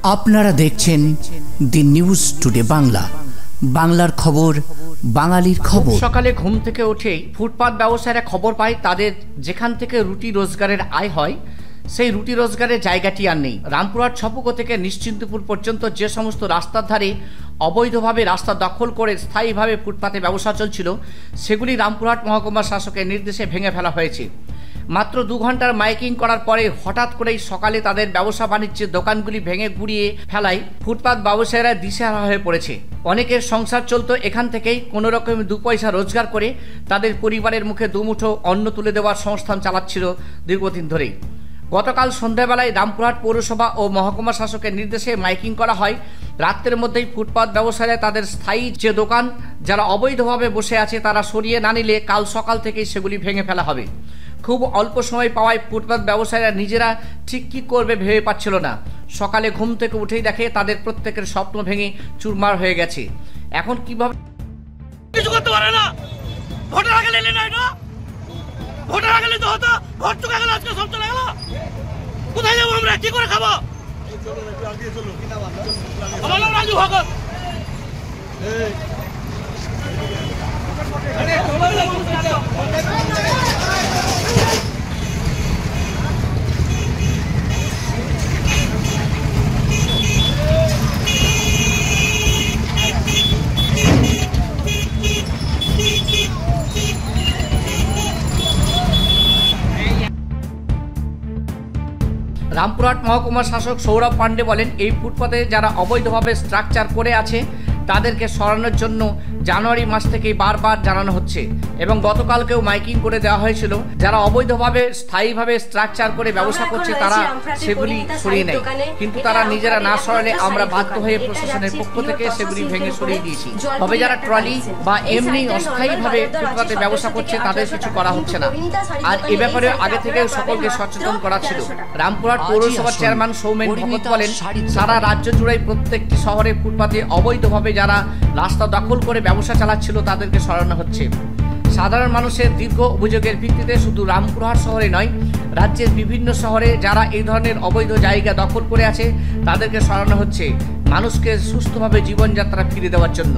আপনারা দেখছেন দি news today Bangla, বাংলার খবর, বাঙালির খবর। সকালে ঘুম থেকে উঠেই ফুটপাত ব্যবসায়ীরা খবর পায় তাদের যেখান থেকে রুটি রোজগারের আয় হয় সেই রুটি রোজগারের জায়গাটি আর নেই। রামপুরহাট ছপুকো থেকে নিশ্চিন্তপুর পর্যন্ত যে সমস্ত রাস্তার ধারে অবৈধভাবে রাস্তা দখল করে স্থায়ীভাবে ফুটপাতে ব্যবসা চলছিল সেগুলি রামপুরহাট মহকুমা শাসকের নির্দেশে ভেঙে ফেলা হয়েছে। মাত্র 2 ঘন্টার মাইকিং করার পরে হঠাৎ করেই সকালে তাদের ব্যবসা বাণিজ্যের দোকানগুলি ভেঙে গুড়িয়ে ফেলায় ফুটপাত ব্যবসায়ীরা দিশেহারা হয়ে পড়েছে। অনেকের সংসার চলতো এখান থেকেই কোনো রকম 2 পয়সা রোজগার করে তাদের পরিবারের মুখে দুমুঠো অন্ন তুলে দেওয়ার সংস্থান চালাচ্ছিল দীর্ঘদিন ধরেই। গতকাল সন্ধ্যাবেলায় রামপুরহাট পৌরসভা ও মহকুমা শাসকের নির্দেশে মাইকিং করা হয়। রাত্রের মধ্যেই ফুটপাত ব্যবসায়ীরা তাদের স্থায়ী যে দোকান যারা অবৈধভাবে বসে আছে তারা সরিয়ে না নিলে কাল সকাল থেকেই সেগুলি ভেঙে ফেলা হবে। খুব অল্প সময় পাওয়ায় ফুটপাত ব্যবসায়ীরা নিজেরা ঠিক কী করবে ভেবে পাচ্ছিল না। সকালে ঘুম থেকে উঠেই দেখে তাদের প্রত্যেকের স্বপ্ন ভেঙে চুরমার হয়ে গেছে। এখন কিভাবে কিছু করতে পারে না, ভোটার আগে নিলে নাই না, ভোটার আগে নিতে হতো, ভোট চুকে গেল, আজকে সব চলে গেল, কোথায় যাবো আমরা, কি করে খাবো? আমার নাম রাজু ভগত। রামপুরহাট মহকুমা শাসক সৌরভ পাণ্ডে বলেন, এই ফুটপাতে যারা অবৈধভাবে স্ট্রাকচার করে আছে তাদেরকে সরানোর জন্য জানুয়ারি মাস থেকেই বারবার জানানো হচ্ছে এবং গতকালকেও মাইকিং করে দেওয়া হয়েছিল। যারা অবৈধভাবে স্থায়ীভাবে স্ট্রাকচার করে ব্যবসা করছে তারা সেগুলি সরিয়ে নেয়, কিন্তু তারা নিজেরা না সরালে আমরা বাধ্য হয়ে প্রশাসনের পক্ষ থেকে সেগুলি ভেঙে সরিয়ে দিয়েছি। তবে যারা ট্রলি বা এমনি অস্থায়ীভাবে ফুটপাতে ব্যবসা করছে তাদের কিছু করা হচ্ছে না, আর এ ব্যাপারে আগে থেকে সকলকে সচেতন করা ছিল। রামপুরহাট পৌরসভার চেয়ারম্যান সৌমেন ভগত বলেন, সারা রাজ্য জুড়ে প্রত্যেকটি শহরে ফুটপাতে অবৈধভাবে যারা রাস্তা দখল করে ব্যবসা চালাচ্ছিল তাদেরকে সরানো হচ্ছে। সাধারণ মানুষের দীর্ঘ অভিযোগের ভিত্তিতে শুধু রামপুরহাট শহরে নয়, রাজ্যের বিভিন্ন শহরে যারা এই ধরনের অবৈধ জায়গা দখল করে আছে তাদেরকে সরানো হচ্ছে মানুষকে সুস্থভাবে জীবনযাত্রা ফিরে দেওয়ার জন্য।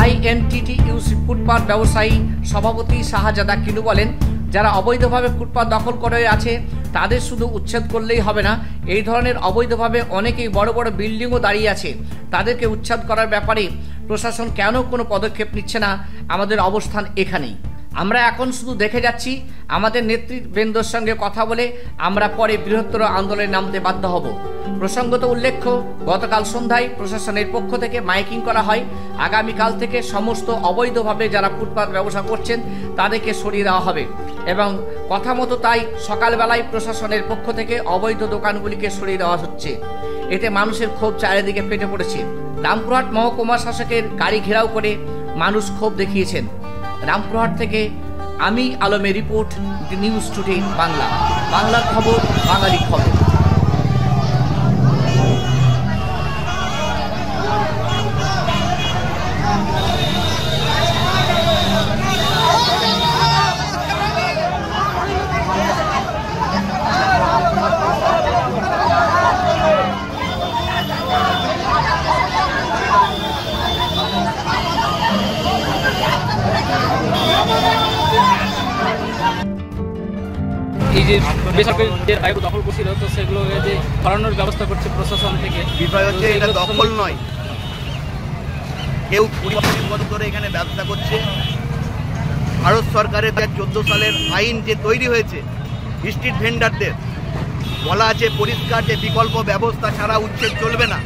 INTTUC ফুটপাত ব্যবসায়ী সভাপতি শাহজাদা কিনু বলেন, যারা অবৈধভাবে ফুটপাত দখল করে আছে তাদের শুধু উচ্ছেদ করলেই হবে না, এই ধরনের অবৈধভাবে অনেকেই বড় বড় বিল্ডিংও দাঁড়িয়ে আছে, তাদেরকে উচ্ছেদ করার ব্যাপারে প্রশাসন কেন কোনো পদক্ষেপ নিচ্ছে না? আমাদের অবস্থান এখানেই, আমরা এখন শুধু দেখে যাচ্ছি। আমাদের নেতৃবৃন্দর সঙ্গে কথা বলে আমরা পরে বৃহত্তর আন্দোলনে নামতে বাধ্য হব। প্রসঙ্গত উল্লেখ্য, গতকাল সন্ধ্যায় প্রশাসনের পক্ষ থেকে মাইকিং করা হয়, আগামীকাল থেকে সমস্ত অবৈধভাবে যারা ফুটপাত ব্যবসা করছেন তাদেরকে সরিয়ে দেওয়া হবে এবং কথা মতো তাই সকালবেলায় প্রশাসনের পক্ষ থেকে অবৈধ দোকানগুলিকে সরিয়ে দেওয়া হচ্ছে। এতে মানুষের ক্ষোভ চারিদিকে ফেটে পড়েছে। রামপুরহাট মহকুমা শাসকের গাড়ি ঘেরাও করে মানুষ ক্ষোভ দেখিয়েছেন। রামপুরহাট থেকে আমি আলমের রিপোর্ট, দি নিউজ টুডে বাংলা, বাংলার খবর, বাঙালির খবর। এই যে বেসরকারি আয়ু দখল করছিল তো সেগুলো যে সরানোর ব্যবস্থা করছে প্রশাসন থেকে। বিষয় হচ্ছে এটা দখল নয়, কেউ 20 বছর ধরে এখানে ব্যবসা করছে। ভারত সরকারের 2014 সালের আইন যে তৈরি হয়েছে স্ট্রিট ভেন্ডারদের বলা আছে পরিষ্কার যে বিকল্প ব্যবস্থা ছাড়া উচ্ছেদ চলবে না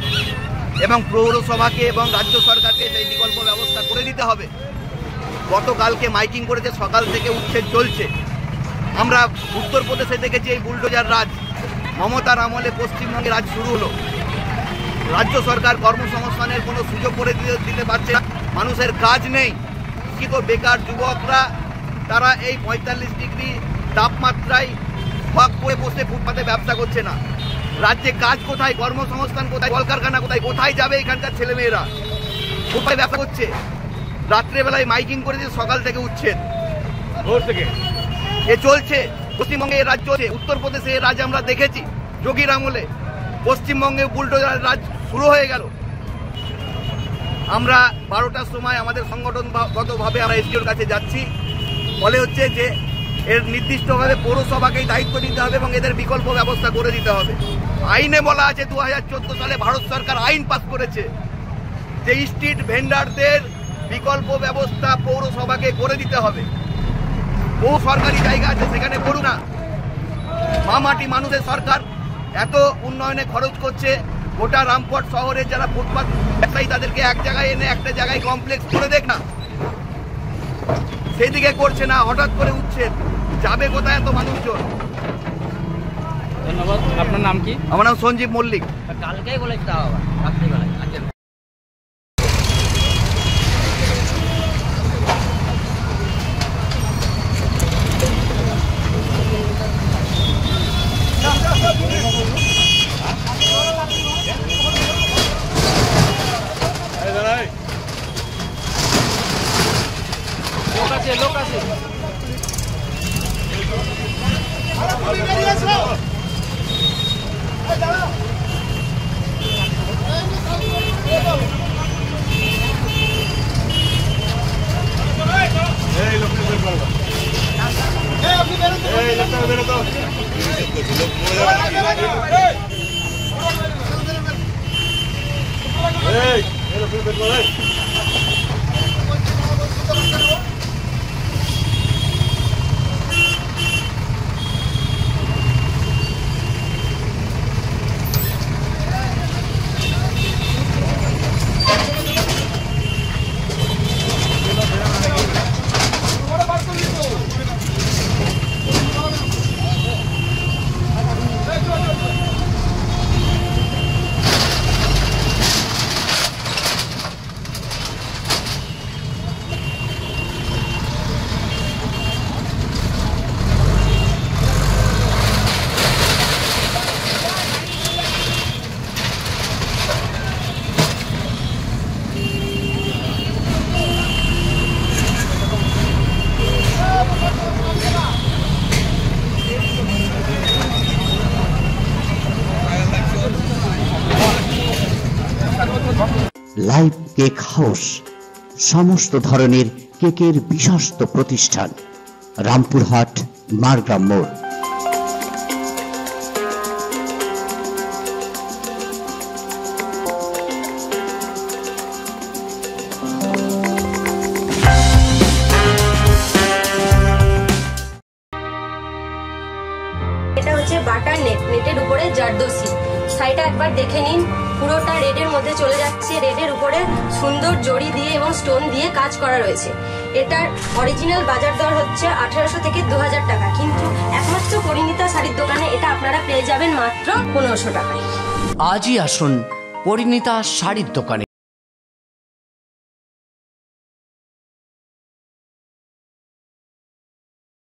এবং পৌরসভাকে এবং রাজ্য সরকারকে সেই বিকল্প ব্যবস্থা করে দিতে হবে। গতকালকে মাইকিং করেছে, সকাল থেকে উচ্ছেদ চলছে। আমরা উত্তরপ্রদেশে দেখেছি এই বুলডোজার রাজ, মমতার আমলে পশ্চিমবঙ্গে রাজ শুরু হলো। রাজ্য সরকার কর্মসংস্থানের কোনো সুযোগ করে দিতে পারছে না, মানুষের কাজ নেই। শিক্ষিত বেকার যুবকরা তারা এই 45 ডিগ্রি তাপমাত্রায় ফাঁক করে বসে ফুটপাতে ব্যবসা করছে না। রাজ্যে কাজ কোথায়, কর্মসংস্থান কোথায়, কলকারখানা কোথায়, কোথায় যাবে এখানকার ছেলেমেয়েরা? ফুটপাতে ব্যবসা করছে। রাত্রেবেলায় মাইকিং করেছে, সকাল থেকে উচ্ছেদ, ভোর থেকে এ চলছে। পশ্চিমবঙ্গে এ রাজ চলছে, উত্তরপ্রদেশে এ রাজ আমরা দেখেছি যোগীর আমলে। পশ্চিমবঙ্গে বুলডোজার রাজ শুরু হয়ে গেল। আমরা 12টার সময় আমাদের সংগঠনগতভাবে আমরা এসডিওর কাছে যাচ্ছি, বলে হচ্ছে যে এর নির্দিষ্টভাবে পৌরসভাকেই দায়িত্ব নিতে হবে এবং এদের বিকল্প ব্যবস্থা করে দিতে হবে। আইনে বলা আছে 2014 সালে ভারত সরকার আইন পাস করেছে যে স্ট্রিট ভেন্ডারদের বিকল্প ব্যবস্থা পৌরসভাকে করে দিতে হবে। বহু সরকারি জায়গা আছে সেখানে করুন না। মামাটি মানুষের সরকার এত উন্নয়নে খরচ করছে, গোটা রামপুরহাট শহরের যারা ফুটপাত ব্যবসায়ী তাদেরকে এক জায়গায় এনে একটা জায়গায় কমপ্লেক্স করে দেখ না, সেদিকে করছে না। হঠাৎ করে উঠছে, যাবে কোথায় এত মানুষজন? ধন্যবাদ। আপনার নাম কি? আমার নাম সঞ্জীব মল্লিক। কালকেই বলেছি তাও আবার রাত্রিবেলায়। লোক আছে। লাইভ কেক হাউস, সমস্ত ধরনের কেকের বিশ্বস্ত প্রতিষ্ঠান, রামপুরহাট মারগ্রাম মোড়। এটা হচ্ছে বাটার নেট, নেটের উপরে জারদোসি। শাড়িটা একবার দেখে নিন, পুরোটা রেডের মধ্যে চলে যাচ্ছে। রেডের উপরে সুন্দর জড়ি দিয়ে এবং স্টোন দিয়ে কাজ করা রয়েছে। এটার অরিজিনাল বাজার দর হচ্ছে 1800 থেকে 2000 টাকা, কিন্তু একমাত্র পরিণীতা শাড়ির দোকানে এটা আপনারা পেয়ে যাবেন মাত্র 1500 টাকায়। আজই আসুন পরিণীতা শাড়ির দোকানে।